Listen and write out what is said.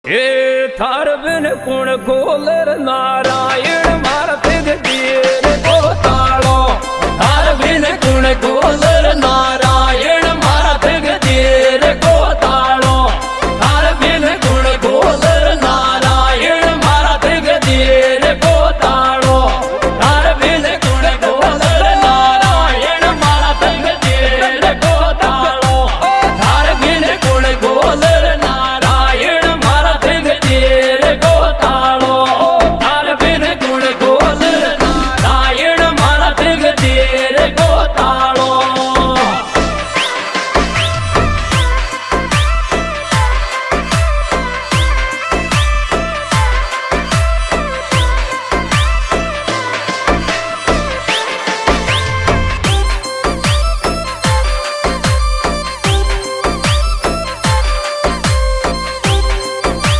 એ થાર બિન કુણ ગોલર નારાયણ મારતે દિયે ગોતાળો થાર બિન કુણ ગોલર